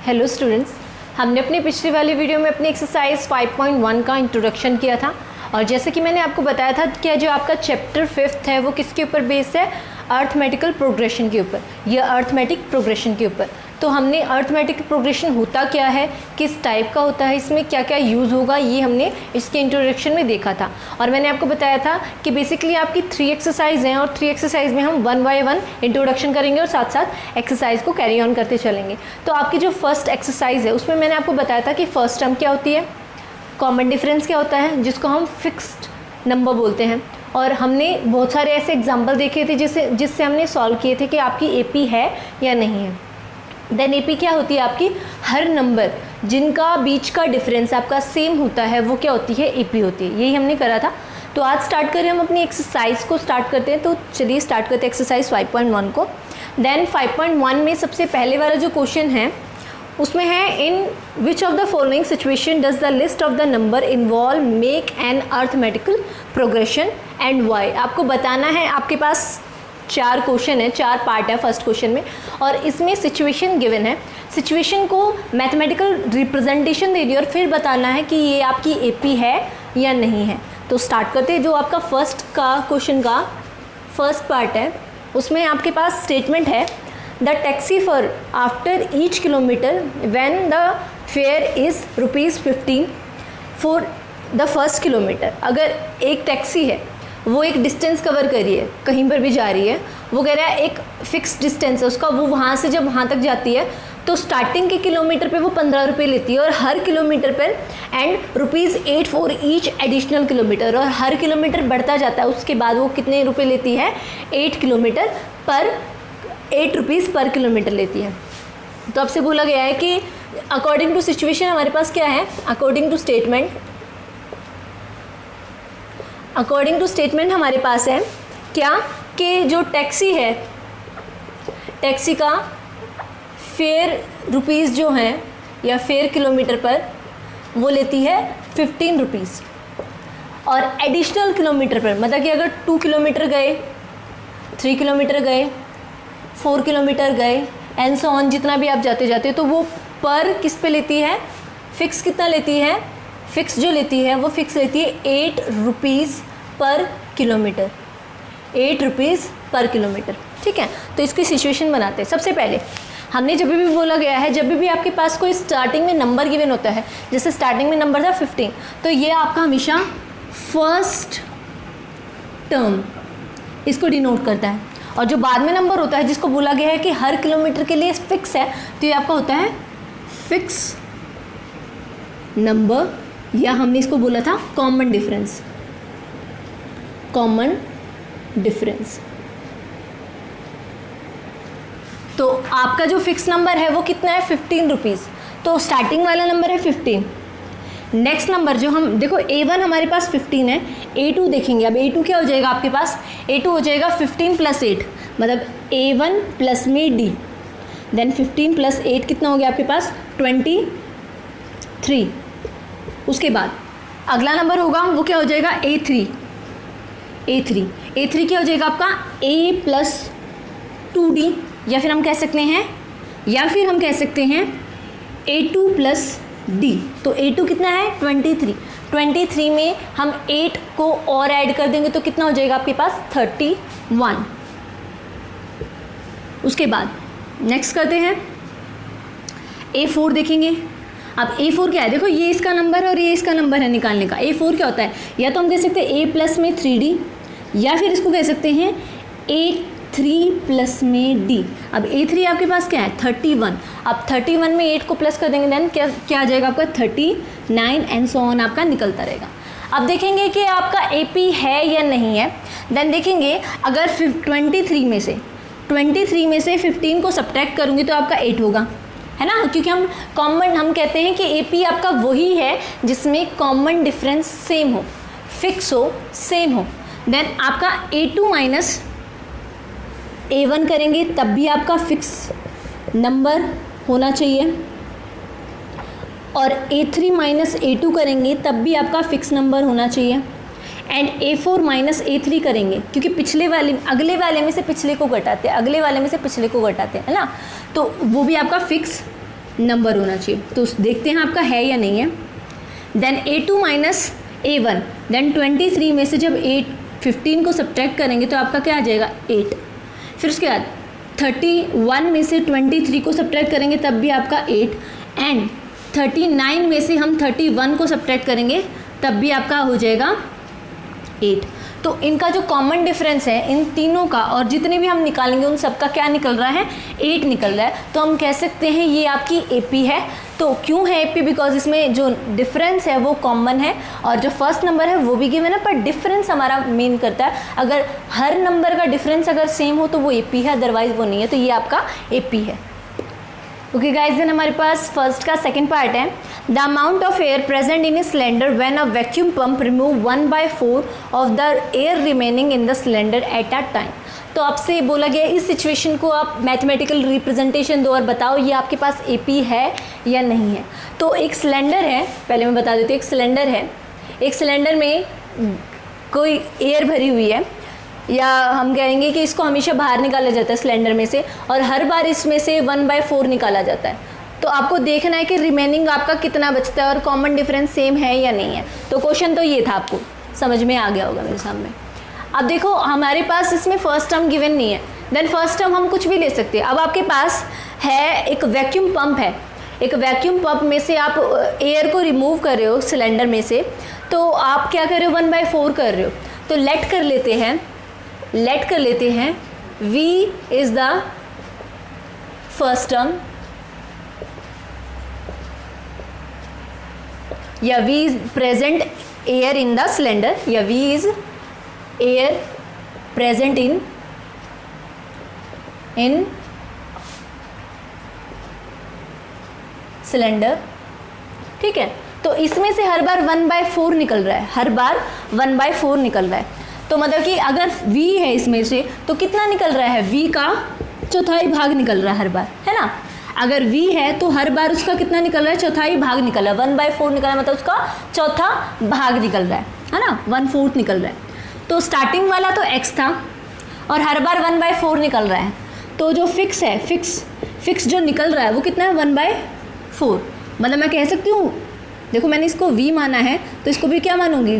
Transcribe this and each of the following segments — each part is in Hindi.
हेलो स्टूडेंट्स, हमने अपनी पिछली वाली वीडियो में अपनी एक्सरसाइज 5.1 का इंट्रोडक्शन किया था और जैसे कि मैंने आपको बताया था कि जो आपका चैप्टर 5th है वो किसके ऊपर बेस्ड है, अर्थमेटिकल प्रोग्रेशन के ऊपर या अर्थमेटिक प्रोग्रेशन के ऊपर। तो हमने अर्थमेटिक प्रोग्रेशन होता क्या है, किस टाइप का होता है, इसमें क्या क्या यूज़ होगा, ये हमने इसके इंट्रोडक्शन में देखा था। और मैंने आपको बताया था कि बेसिकली आपकी 3 एक्सरसाइज हैं और 3 एक्सरसाइज में हम 1 बाय 1 इंट्रोडक्शन करेंगे और साथ साथ एक्सरसाइज को कैरी ऑन करते चलेंगे। तो आपकी जो फर्स्ट एक्सरसाइज है उसमें मैंने आपको बताया था कि फर्स्ट टर्म क्या होती है, कॉमन डिफरेंस क्या होता है जिसको हम फिक्स्ड नंबर बोलते हैं। और हमने बहुत सारे ऐसे एग्जाम्पल देखे थे जिससे हमने सॉल्व किए थे कि आपकी एपी है या नहीं है। देन एपी क्या होती है, आपकी हर नंबर जिनका बीच का डिफरेंस आपका सेम होता है वो क्या होती है, एपी होती है। यही हमने करा था। तो आज स्टार्ट करें हम अपनी एक्सरसाइज को स्टार्ट करते हैं। तो चलिए स्टार्ट करते हैं एक्सरसाइज 5.1 को। देन 5.1 में सबसे पहले वाला जो क्वेश्चन है उसमें है, in which of the following situation does the list of the number involve make an arithmetical progression and why. आपको बताना है, आपके पास 4 क्वेश्चन है, 4 पार्ट है फर्स्ट क्वेश्चन में और इसमें सिचुएशन गिवन है। सिचुएशन को मैथमेटिकल रिप्रेजेंटेशन दे दी और फिर बताना है कि ये आपकी एपी है या नहीं है। तो स्टार्ट करते हैं। जो आपका फर्स्ट का क्वेश्चन का फर्स्ट पार्ट है उसमें आपके पास स्टेटमेंट है, the taxi for after each kilometre when the fair is ₹15 for the first kilometre. अगर एक टैक्सी है वो एक डिस्टेंस कवर कर रही है, कहीं पर भी जा रही है, वो कह रहा है एक फिक्स डिस्टेंस है उसका, वो वहाँ से जब वहाँ तक जाती है तो स्टार्टिंग के किलोमीटर पे वो 15 रुपये लेती है और हर किलोमीटर पर and ₹8 for each additional kilometre. और हर किलोमीटर बढ़ता जाता है, उसके बाद वो कितने रुपए लेती है, 8 रुपीज़ पर किलोमीटर लेती है। तो आपसे बोला गया है कि अकॉर्डिंग टू सिचुएशन हमारे पास क्या है, अकॉर्डिंग टू स्टेटमेंट हमारे पास है क्या, कि जो टैक्सी है, टैक्सी का फेयर रुपीज़ जो हैं या फेयर किलोमीटर पर वो लेती है 15 रुपीज़। और एडिशनल किलोमीटर पर मतलब कि अगर 2 किलोमीटर गए, 3 किलोमीटर गए, 4 किलोमीटर गए एंड सो ऑन, जितना भी आप जाते जाते तो वो पर किस पे लेती है, फिक्स कितना लेती है, फिक्स जो लेती है वो फिक्स लेती है 8 रुपीज़ पर किलोमीटर, 8 रुपीज़ पर किलोमीटर। ठीक है, तो इसकी सिचुएशन बनाते हैं। सबसे पहले हमने जब भी बोला गया है, जब भी आपके पास कोई स्टार्टिंग में नंबर गिवन होता है, जैसे स्टार्टिंग में नंबर था 15, तो ये आपका हमेशा फर्स्ट टर्म इसको डिनोट करता है। और जो बाद में नंबर होता है जिसको बोला गया है कि हर किलोमीटर के लिए फिक्स है, तो ये आपका होता है फिक्स नंबर, या हमने इसको बोला था कॉमन डिफरेंस। Common difference. तो आपका जो फिक्स नंबर है वो कितना है, 15 रुपीज़। तो स्टार्टिंग वाला नंबर है 15। नेक्स्ट नंबर जो हम देखो, A1 हमारे पास 15 है, A2 देखेंगे। अब A2 क्या हो जाएगा आपके पास, A2 हो जाएगा 15 + 8, मतलब A1 प्लस में D। देन 15 + 8 कितना हो गया आपके पास, 23। उसके बाद अगला नंबर होगा वो क्या हो जाएगा, A3 क्या हो जाएगा आपका, A + 2D, या फिर हम कह सकते हैं A2 + D। तो A2 कितना है, 23 में हम 8 को और ऐड कर देंगे तो कितना हो जाएगा आपके पास, 31। उसके बाद नेक्स्ट करते हैं A4 देखेंगे। अब A4 क्या है, देखो ये इसका नंबर और ये इसका नंबर है निकालने का। A4 क्या होता है, या तो हम कह सकते हैं A + में 3D, या फिर इसको कह सकते हैं A3 + में D। अब A3 आपके पास क्या है, 31। अब 31 में 8 को प्लस कर देंगे, देन क्या आ जाएगा आपका 39 एंड सो ऑन आपका निकलता रहेगा। अब देखेंगे कि आपका AP है या नहीं है। देन देखेंगे अगर 23 में से 15 को सब्ट्रैक्ट करूँगी तो आपका 8 होगा, है ना, क्योंकि हम कहते हैं कि AP आपका वही है जिसमें कॉमन डिफरेंस सेम हो, फिक्स हो, सेम हो। देन आपका A2 - A1 करेंगे तब भी आपका फिक्स नंबर होना चाहिए, और A3 - A2 करेंगे तब भी आपका फिक्स नंबर होना चाहिए। एंड A4 - A3 करेंगे क्योंकि अगले वाले में से पिछले को घटाते हैं, है ना, तो वो भी आपका फिक्स नंबर होना चाहिए। तो देखते हैं आपका है या नहीं है। Then A2 minus A1, then 23 में से जब 15 को सब्ट्रैक्ट करेंगे तो आपका क्या आ जाएगा 8। फिर उसके बाद 31 में से 23 को सब्ट्रैक्ट करेंगे तब भी आपका 8, एंड 39 में से हम 31 को सब्ट्रैक्ट करेंगे तब भी आपका हो जाएगा 8। तो इनका जो कॉमन डिफरेंस है इन तीनों का, और जितने भी हम निकालेंगे उन सबका क्या निकल रहा है 8 निकल रहा है। तो हम कह सकते हैं ये आपकी AP है। तो क्यों है AP? बिकॉज इसमें जो डिफरेंस है वो कॉमन है, और जो फर्स्ट नंबर है वो भी गिवन है, पर डिफरेंस हमारा मेन करता है। अगर हर नंबर का डिफरेंस अगर सेम हो तो वो AP है, अदरवाइज वो नहीं है। तो ये आपका AP है। ओके गाइस, देन हमारे पास फर्स्ट का सेकंड पार्ट है। The amount of air present in a cylinder when a vacuum pump remove 1/4 of the air remaining in the cylinder at a time. तो आपसे बोला गया इस सिचुएशन को आप मैथमेटिकल रिप्रेजेंटेशन दो और बताओ ये आपके पास AP है या नहीं है। तो एक सिलेंडर है, पहले मैं बता देती हूँ। एक सिलेंडर है, एक सिलेंडर में कोई एयर भरी हुई है, या हम कहेंगे कि इसको हमेशा बाहर निकाला जाता है सिलेंडर में से, और हर बार इसमें से 1/4 निकाला जाता है। तो आपको देखना है कि रिमेनिंग आपका कितना बचता है और कॉमन डिफरेंस सेम है या नहीं है। तो क्वेश्चन तो ये था, आपको समझ में आ गया होगा मेरे सामने। अब देखो हमारे पास इसमें फर्स्ट टर्म गिवन नहीं है, देन फर्स्ट टर्म हम कुछ भी ले सकते हैं। अब आपके पास है एक वैक्यूम पंप है, एक वैक्यूम पंप में से आप एयर को रिमूव कर रहे हो सिलेंडर में से, तो आप क्या कर रहे हो 1/4 कर रहे हो। तो लेट कर लेते हैं V is the first term, या V is present air in the cylinder, या V is air present in cylinder. ठीक है, तो इसमें से हर बार 1/4 निकल रहा है, हर बार 1/4 निकल रहा है। तो मतलब कि अगर V है इसमें से तो कितना निकल रहा है, V का चौथाई भाग निकल रहा है हर बार, है ना। अगर V है तो हर बार उसका कितना निकल रहा है, चौथाई भाग निकल रहा है। 1/4 निकल रहा है मतलब उसका चौथा भाग निकल रहा है ना, 1/4 निकल रहा है। तो स्टार्टिंग वाला तो x था और हर बार 1/4 निकल रहा है। तो जो फिक्स है, फिक्स जो निकल रहा है वो कितना है 1/4। मतलब मैं कह सकती हूँ, देखो मैंने इसको V माना है तो इसको भी क्या मानूंगी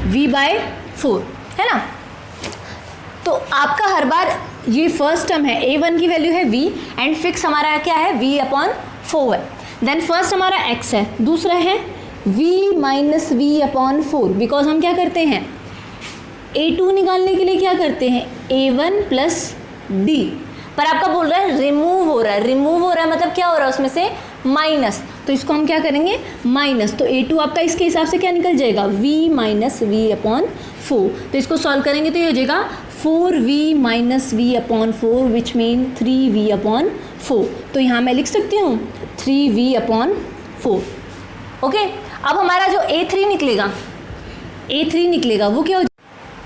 V/4, है ना। तो आपका हर बार ये फर्स्ट टर्म है, A1 की वैल्यू है V, एंड फिक्स हमारा क्या है V/4 है। देन फर्स्ट हमारा x है, दूसरा है V माइनस V/4, बिकॉज हम क्या करते हैं A2 निकालने के लिए क्या करते हैं A1 प्लस D, पर आपका बोल रहा है रिमूव हो रहा है मतलब क्या हो रहा है उसमें से माइनस, तो इसको हम क्या करेंगे माइनस। तो A2 आपका इसके हिसाब से क्या निकल जाएगा V माइनस V/4। तो इसको सॉल्व करेंगे तो ये हो जाएगा 4V minus V/4 which mean 3V/4। तो यहाँ मैं लिख सकती हूँ 3V/4। ओके, अब हमारा जो A3 निकलेगा वो क्या हो,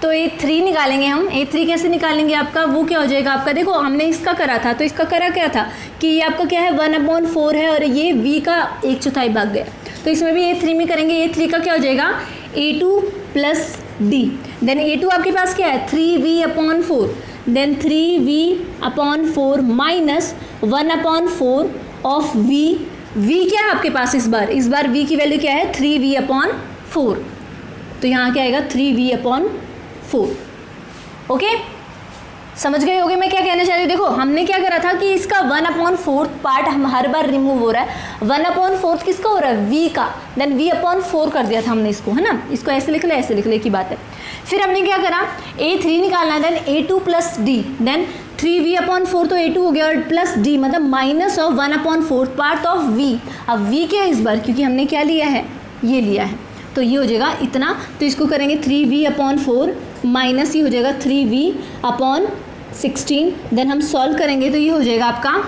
तो A3 निकालेंगे हम। A3 कैसे निकालेंगे आपका, वो क्या हो जाएगा आपका, देखो हमने इसका करा था तो इसका करा क्या था कि ये आपका क्या है 1/4 है और ये V का 1/4 भाग गया। तो इसमें भी A3 में करेंगे, A3 का क्या हो जाएगा A2 plus D। Then A2 आपके पास क्या है 3V/4, then 3V/4 minus 1/4 of V। V क्या है आपके पास इस बार V की वैल्यू क्या है 3V/4। तो यहाँ क्या आएगा 3V/4। ओके, समझ गए होगे मैं क्या कहना चाह रही हूँ। देखो हमने क्या करा था कि इसका 1/4 पार्ट हम हर बार रिमूव हो रहा है। 1/4 किसका हो रहा है V का, देन V/4 कर दिया था हमने इसको, है ना। इसको ऐसे लिख ले की बात है। फिर हमने क्या करा A3 निकालना है, then A2 plus D, then 3V/4 तो A2 हो गया और प्लस D मतलब minus of 1/4 part of V। अब V क्या है इस बार, क्योंकि हमने क्या लिया है ये लिया है, तो ये हो जाएगा इतना। तो इसको करेंगे 3V/4 माइनस ये हो जाएगा 3V/16। देन हम सॉल्व करेंगे तो ये हो जाएगा आपका,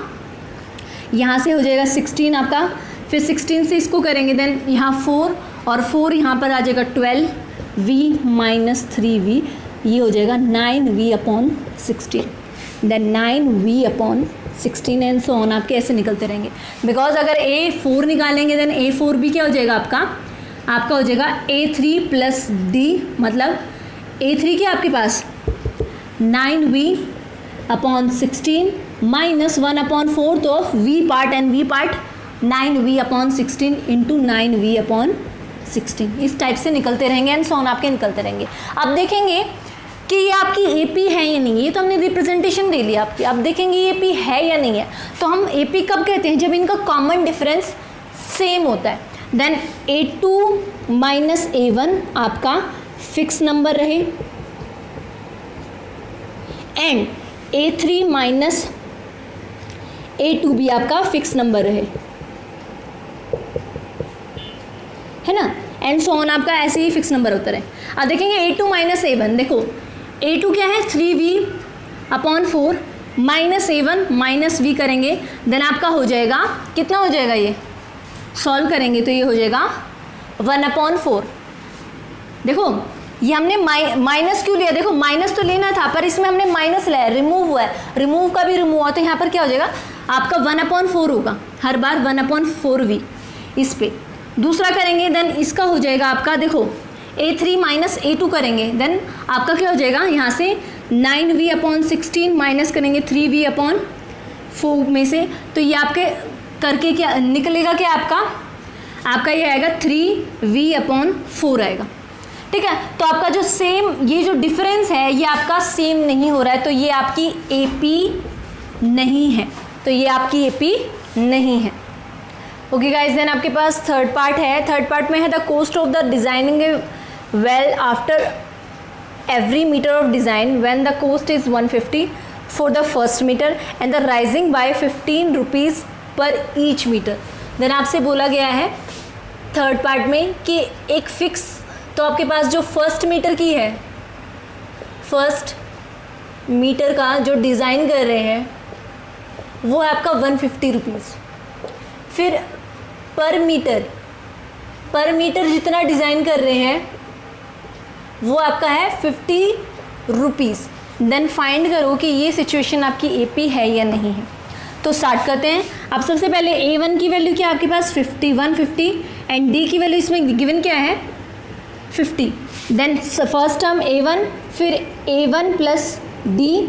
यहाँ से हो जाएगा 16 आपका, फिर 16 से इसको करेंगे, देन यहाँ 4 और 4 यहाँ पर आ जाएगा 12V माइनस 3V, ये हो जाएगा 9V/16। Then 9V/16 and so on, आपके ऐसे निकलते रहेंगे। बिकॉज अगर A4 निकालेंगे देन A4 भी क्या हो जाएगा आपका हो जाएगा A3 प्लस D, मतलब A3 क्या आपके पास 9V/16 माइनस 1/4 तो of V part, and V part 9v/16 into 9v/16, इस टाइप से निकलते रहेंगे एंड सो ऑन आपके निकलते रहेंगे। अब देखेंगे कि ये आपकी AP है या नहीं, ये तो हमने रिप्रेजेंटेशन दे लिया आपकी। अब देखेंगे ये AP है या नहीं है। तो हम AP कब कहते हैं, जब इनका कॉमन डिफरेंस सेम होता है। देन A2 माइनस A1 आपका फिक्स नंबर रहे एंड A3 माइनस A2 भी आपका फिक्स नंबर रहे, है ना, एंड सो ऑन आपका ऐसे ही फिक्स नंबर होता रहे। अब देखेंगे A2 माइनस A1, देखो A2 क्या है 3v/4 minus A1 minus v करेंगे, देन आपका हो जाएगा कितना हो जाएगा, ये सॉल्व करेंगे तो ये हो जाएगा 1/4। देखो ये हमने माइनस क्यों लिया, देखो माइनस तो लेना था पर इसमें हमने माइनस लिया, रिमूव हुआ है, रिमूव का भी रिमूव हुआ, तो यहाँ पर क्या हो जाएगा आपका 1/4 होगा, हर बार 1/4v इस पे। दूसरा करेंगे देन इसका हो जाएगा आपका, देखो A3 माइनस A2 करेंगे, देन आपका क्या हो जाएगा, यहाँ से 9v/16 माइनस करेंगे 3v/4 में से, तो ये आपके करके क्या निकलेगा, क्या आपका ये आएगा 3v/4 आएगा। ठीक है, तो आपका जो सेम ये जो डिफरेंस है ये आपका सेम नहीं हो रहा है, तो ये आपकी AP नहीं है, तो ये आपकी AP नहीं है। ओके गाइज, देन आपके पास थर्ड पार्ट है। थर्ड पार्ट में है the cost of the designing well after every meter of design when the cost is 150 for the first meter and the rising by 15 rupees per each meter। Then आपसे बोला गया है थर्ड पार्ट में कि एक फिक्स, तो आपके पास जो फर्स्ट मीटर की है, फर्स्ट मीटर का जो डिज़ाइन कर रहे हैं वो है आपका 150 रुपीज़। फिर पर मीटर जितना डिज़ाइन कर रहे हैं वो आपका है 50 रुपीज़। देन फाइंड करो कि ये सिचुएशन आपकी AP है या नहीं है। तो स्टार्ट करते हैं। अब सबसे पहले A1 की वैल्यू क्या है आपके पास 150 एंड D की वैल्यू इसमें गिवन क्या है 50। देन फर्स्ट टर्म A1, फिर A1 प्लस D,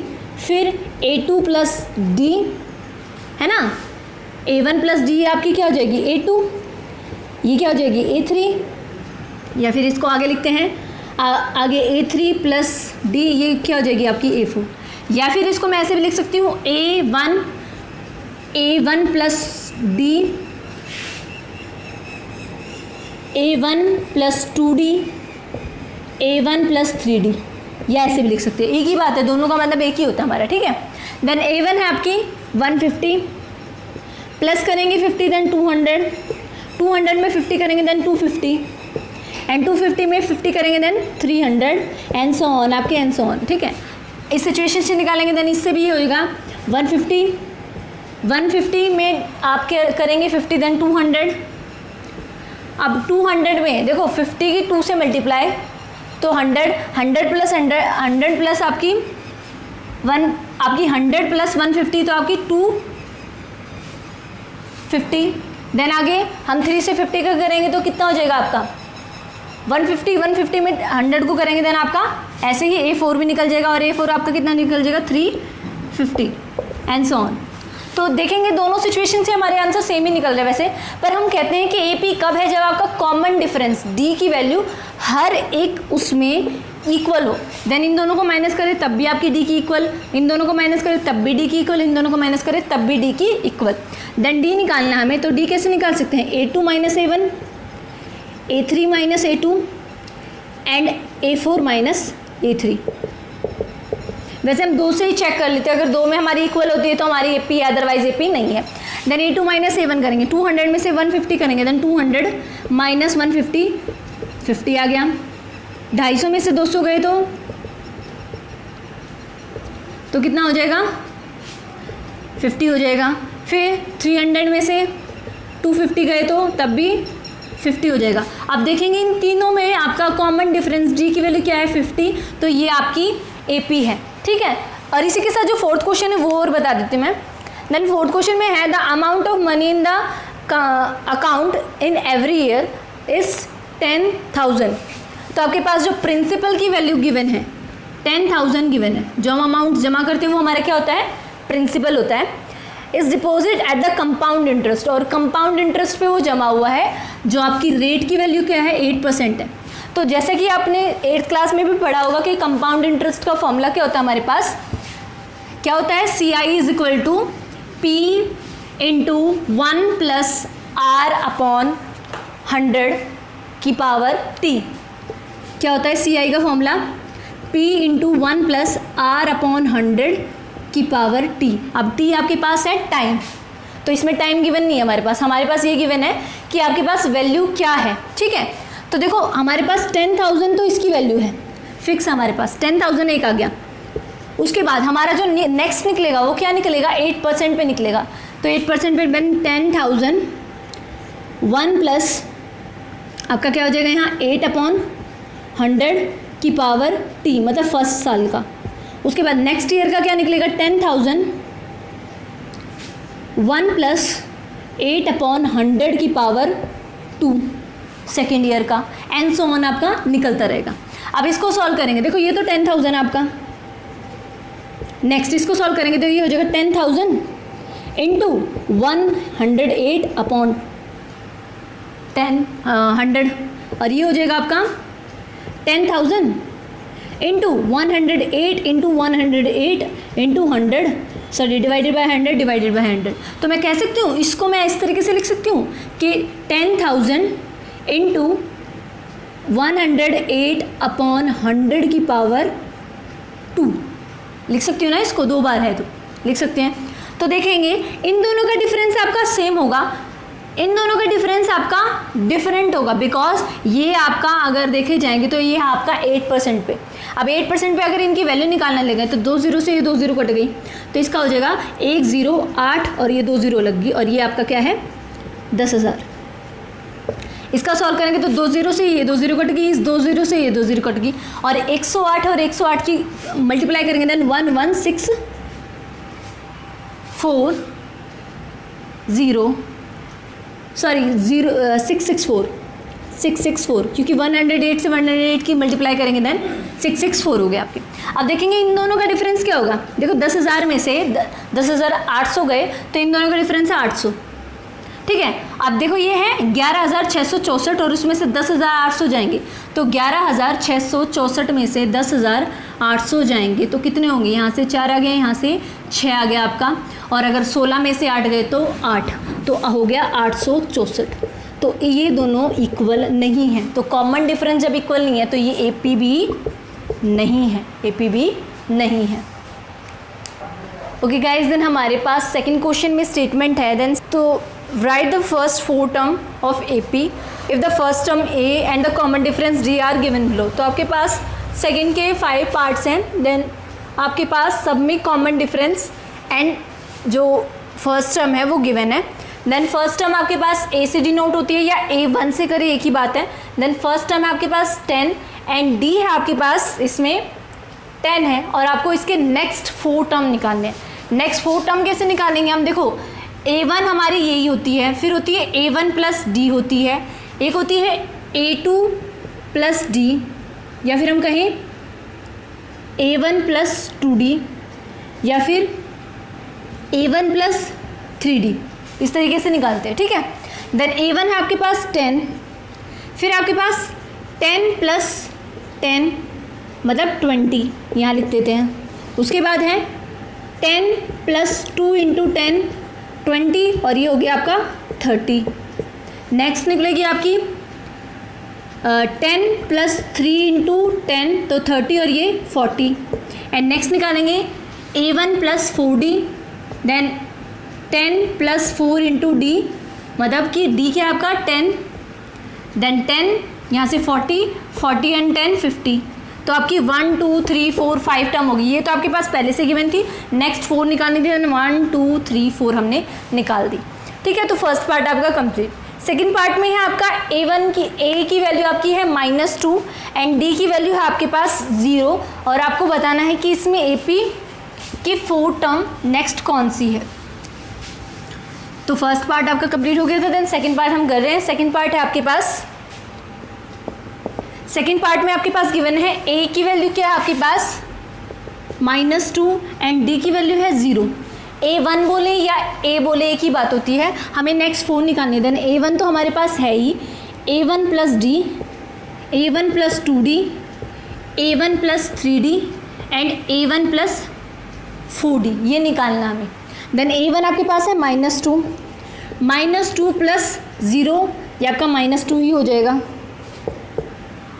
फिर A2 प्लस D, है ना, A1 प्लस D आपकी क्या हो जाएगी A2, ये क्या हो जाएगी A3, या फिर इसको आगे लिखते हैं आगे A3 प्लस D, ये क्या हो जाएगी आपकी A4, या फिर इसको मैं ऐसे भी लिख सकती हूँ A1 plus D, A1 plus 2D, A1 plus 3D, या ऐसे भी लिख सकते हैं। एक ही बात है, दोनों का मतलब एक ही होता है हमारा। ठीक है, देन A1 है आपकी 150 प्लस करेंगे 50, देन 200 में 50 करेंगे देन 250 एंड 250 में 50 करेंगे देन 300 एंड सो ऑन आपके एंड सो ऑन। ठीक है, इस सिचुएशन से निकालेंगे देन इससे भी होगा 150 में आप करेंगे 50 देन 200। अब 200 में देखो 50 की 2 से मल्टीप्लाई तो 100 प्लस आपकी 100 प्लस 150 तो आपकी 250। देन आगे हम 3 से 50 का करेंगे तो कितना हो जाएगा आपका 150 में 100 को करेंगे देन आपका ऐसे ही A4 भी निकल जाएगा, और A4 आपका कितना निकल जाएगा 350 एंड सो ऑन। तो देखेंगे दोनों सिचुएशन से हमारे आंसर सेम ही निकल रहे हैं वैसे, पर हम कहते हैं कि AP कब है, जब आपका कॉमन डिफरेंस D की वैल्यू हर एक उसमें इक्वल हो। देन इन दोनों को माइनस करें तब भी आपकी D की इक्वल, इन दोनों को माइनस करें तब भी D की इक्वल, इन दोनों को माइनस करें तब भी D की इक्वल। देन D निकालना हमें, तो D कैसे निकाल सकते हैं A2 minus A1, A3 minus A2 and A4 minus A3। वैसे हम 2 से ही चेक कर लेते हैं, अगर 2 में हमारी इक्वल होती है तो हमारी AP है, अदरवाइज AP नहीं है। देन A2 माइनस A1 करेंगे, 200 में से 150 करेंगे, देन 200 माइनस 150 50 आ गया। 250 में से 200 गए तो कितना हो जाएगा 50 हो जाएगा। फिर 300 में से 250 गए तो तब भी 50 हो जाएगा। अब देखेंगे इन तीनों में आपका कॉमन डिफरेंस D की वैल्यू क्या है 50, तो ये आपकी AP है। ठीक है, और इसी के साथ जो फोर्थ क्वेश्चन है वो और बता देती हूँ मैं। देन फोर्थ क्वेश्चन में है the amount of money in the account in every year is 10,000। तो आपके पास जो प्रिंसिपल की वैल्यू गिवन है 10,000 गिवन है, जो हम अमाउंट जमा करते हैं वो हमारा क्या होता है प्रिंसिपल होता है। Is deposit at the compound interest, और कंपाउंड इंटरेस्ट पे वो जमा हुआ है जो आपकी रेट की वैल्यू क्या है 8% है। तो जैसे कि आपने 8th क्लास में भी पढ़ा होगा कि कंपाउंड इंटरेस्ट का फॉर्मूला क्या होता है हमारे पास, क्या होता है, CI is equal to P into 1 plus R upon 100 की पावर T। क्या होता है CI का formula, P into 1 plus R upon 100 की पावर T। अब T आपके पास है टाइम, तो इसमें टाइम गिवन नहीं है हमारे पास ये गिवन है कि आपके पास वैल्यू क्या है, ठीक है। तो देखो हमारे पास 10,000 तो इसकी वैल्यू है फिक्स, हमारे पास 10,000 एक आ गया। उसके बाद हमारा जो नेक्स्ट निकलेगा वो क्या निकलेगा, 8% पे निकलेगा। तो 8% पे बन 10,000 1 प्लस आपका क्या हो जाएगा यहाँ 8 अपॉन 100 की पावर T, मतलब फर्स्ट साल का। उसके बाद नेक्स्ट ईयर का क्या निकलेगा, 10,000 1 प्लस 8 अपॉन 100 की पावर 2 सेकेंड ईयर का, एंड सो ऑन आपका निकलता रहेगा। अब इसको सॉल्व करेंगे, देखो ये तो 10,000 आपका, नेक्स्ट इसको सॉल्व करेंगे तो ये हो जाएगा 10,000 इंटू 108 अपॉन 100, और ये हो जाएगा आपका 10,000 into 108 into 108 into 100, sorry divided by 100 divided by 100। तो मैं कह सकती हूँ इसको, मैं इस तरीके से लिख सकती हूँ कि 10,000 इंटू 108 अपॉन 100 की पावर 2 लिख सकती हूँ ना, इसको 2 बार है तो लिख सकते हैं। तो देखेंगे इन दोनों का डिफरेंस आपका सेम होगा, इन दोनों का डिफरेंस आपका डिफरेंट होगा, बिकॉज ये आपका अगर देखे जाएंगे तो ये आपका 8% पे, अब 8% पे अगर इनकी वैल्यू निकालना लगे तो 2 0 से ये 2 0 कट गई, तो इसका हो जाएगा 1 0 8 और ये 2 0 लग गई, और ये आपका क्या है 10,000। इसका सॉल्व करेंगे तो 2 0 से ये 2 0 कट गई, इस 2 0 से ये 2 0 कट गई, और 108 और 108 की मल्टीप्लाई करेंगे देन 664 क्योंकि 108 से 108 की मल्टीप्लाई करेंगे देन 664 हो गया आपके। अब देखेंगे इन दोनों का डिफरेंस क्या होगा, देखो 10,000 में से 10,800 गए तो इन दोनों का डिफरेंस है 800, ठीक है। अब देखो ये है 11,664 और उसमें से 10,800 जाएंगे, तो 11,664 में से 10,800 जाएंगे तो कितने होंगे, यहाँ से 4 आ गया, यहाँ से 6 आ गया आपका, और अगर 16 में से 8 गए तो 8, तो हो गया 864। तो ये दोनों इक्वल नहीं है, तो कॉमन डिफरेंस जब इक्वल नहीं है तो ये AP भी नहीं है, AP भी नहीं है। ओके गाइज, देन हमारे पास सेकंड क्वेश्चन में स्टेटमेंट है, देन तो write the first 4 term of AP if the first term A and the common difference D are given below। तो आपके पास सेकंड के 5 पार्ट्स हैं, देन आपके पास सब में कॉमन डिफरेंस एंड जो फर्स्ट टर्म है वो गिवन है। देन फर्स्ट टर्म आपके पास A से डिनोट होती है या A1 से करें एक ही बात है। देन फर्स्ट टर्म है आपके पास 10 एंड D है आपके पास इसमें 10 है, और आपको इसके नेक्स्ट 4 टर्म निकालने हैं। नेक्स्ट 4 टर्म कैसे निकालेंगे हम, देखो A1 हमारी यही होती है, फिर होती है A1 प्लस D होती है, एक होती है A2 प्लस D, या फिर हम कहें A1 प्लस 2D, या फिर A1 प्लस 3D, इस तरीके से निकालते हैं, ठीक है। देन A1 है आपके पास 10, फिर आपके पास 10 प्लस 10 मतलब 20 यहाँ लिख देते हैं। उसके बाद है 10 प्लस 2 इंटू 10 20, और ये हो गया आपका 30। नेक्स्ट निकलेगी आपकी 10 प्लस 3 इंटू 10 तो 30, और ये 40। एंड नेक्स्ट निकालेंगे A1 plus 4D, then 10 plus 4 into D, मतलब कि D क्या आपका 10, देन 10 यहाँ से 40 एंड 10 50, तो आपकी 1 2 3 4 5 टर्म होगी। ये तो आपके पास पहले से गिवन थी, नेक्स्ट 4 निकालनी थी, 1 2 3 4 हमने निकाल दी, ठीक है। तो फर्स्ट पार्ट आपका कंप्लीट। सेकंड पार्ट में है आपका A1 की A की वैल्यू आपकी है -2 एंड D की वैल्यू है आपके पास 0, और आपको बताना है कि इसमें AP की 4 टर्म नेक्स्ट कौन सी है। तो फर्स्ट पार्ट आपका कंप्लीट हो गया था, देन सेकंड पार्ट हम कर रहे हैं। सेकंड पार्ट है आपके पास, सेकेंड पार्ट में आपके पास गिवन है A की वैल्यू क्या है आपके पास -2 एंड D की वैल्यू है 0। A1 बोले या A बोले एक ही बात होती है, हमें नेक्स्ट 4 निकालने। देन A1 तो हमारे पास है ही, A1 plus D, A1 plus 2D, A1 plus 3D and A1 plus 4D, ये निकालना हमें। देन A1 आपके पास है -2 प्लस 0, ये आपका -2 ही हो जाएगा।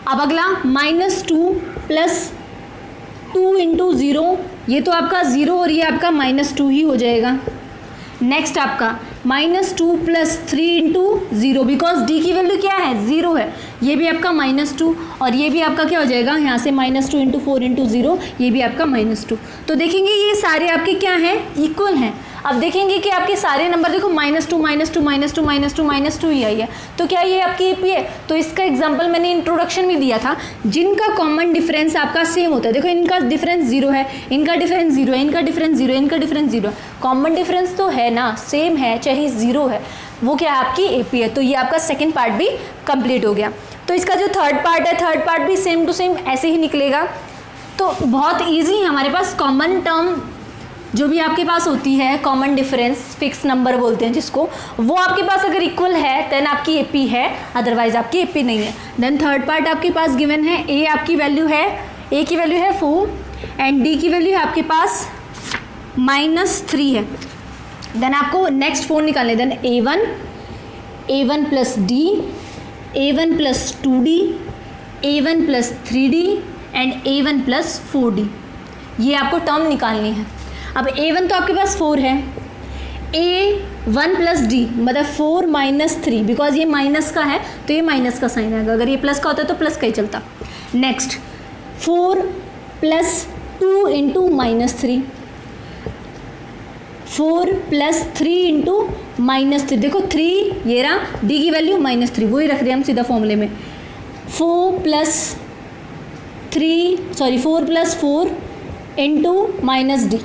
अब अगला -2 प्लस 2 इंटू 0, ये तो आपका 0 और ये आपका -2 ही हो जाएगा। नेक्स्ट आपका -2 प्लस 3 इंटू 0, बिकॉज डी की वैल्यू क्या है, 0 है, ये भी आपका -2 और ये भी आपका क्या हो जाएगा, यहाँ से -2 इंटू 4 इंटू 0, ये भी आपका -2। तो देखेंगे ये सारे आपके क्या हैं, इक्वल हैं। अब देखेंगे कि आपके सारे नंबर देखो -2 ही आई है, तो क्या ये आपकी AP है। तो इसका एग्जांपल मैंने इंट्रोडक्शन में दिया था, जिनका कॉमन डिफरेंस आपका सेम होता है। देखो इनका डिफरेंस 0 है, इनका डिफरेंस 0 है, इनका डिफरेंस 0 है, इनका डिफरेंस 0 है, कॉमन डिफरेंस तो है ना, सेम है, चाहे 0 है, वो क्या है आपकी AP है। तो ये आपका सेकेंड पार्ट भी कंप्लीट हो गया। तो इसका जो थर्ड पार्ट है, थर्ड पार्ट भी सेम टू सेम ऐसे ही निकलेगा। तो बहुत ईजी है, हमारे पास कॉमन टर्म जो भी आपके पास होती है, कॉमन डिफरेंस, फिक्स नंबर बोलते हैं जिसको, वो आपके पास अगर इक्वल है देन आपकी AP है, अदरवाइज आपकी AP नहीं है। देन थर्ड पार्ट आपके पास गिवन है, A आपकी वैल्यू है, A की वैल्यू है 4 एंड D की वैल्यू है आपके पास -3 है। देन आपको नेक्स्ट 4 निकालने। Then A1 plus D, A1 plus 2D, A1 plus 3D and A1 plus 4D, ये आपको टर्म निकालनी है। अब A1 तो आपके पास 4 है, A1 प्लस D मतलब 4 - 3, बिकॉज ये माइनस का है तो ये माइनस का साइन आएगा, अगर ये प्लस का होता तो प्लस का ही चलता। Next 4 plus 2 into -3, 4 plus 3 into -3, देखो 3 ये रहा, D की वैल्यू -3, वही रख दिया हम सीधा फॉर्मूले में। 4 प्लस 4 इंटू -D,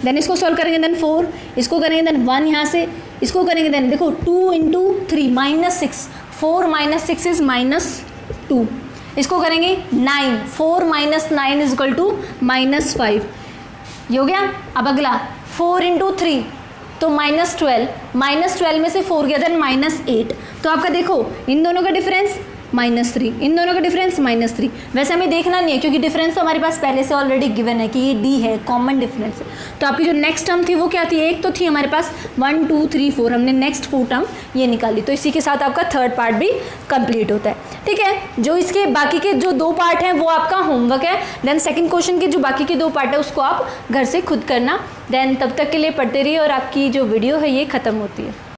देन इसको सॉल्व करेंगे, देन 4, इसको करेंगे, देन 1 यहाँ से, इसको करेंगे, देन देखो 2 इंटू 3 -6, 4 - 6 इज -2, इसको करेंगे 9, 4 - 9 इज इक्वल टू -5, ये हो गया। अब अगला 4 इंटू 3 तो -12 में से 4 गया, देन -8, तो आपका देखो इन दोनों का डिफरेंस -3, इन दोनों का डिफरेंस -3। वैसे हमें देखना नहीं है क्योंकि डिफरेंस तो हमारे पास पहले से ऑलरेडी गिवन है कि ये D है, कॉमन डिफरेंस है। तो आपकी जो नेक्स्ट टर्म थी वो क्या थी, एक तो थी हमारे पास 1 2 3 4, हमने नेक्स्ट 4 टर्म ये निकाली। तो इसी के साथ आपका थर्ड पार्ट भी कंप्लीट होता है। ठीक है, जो इसके बाकी के जो 2 पार्ट हैं वो आपका होमवर्क है। देन सेकेंड क्वेश्चन के जो बाकी के 2 पार्ट है उसको आप घर से खुद करना। देन तब तक के लिए पढ़ते रहिए और आपकी जो वीडियो है ये ख़त्म होती है।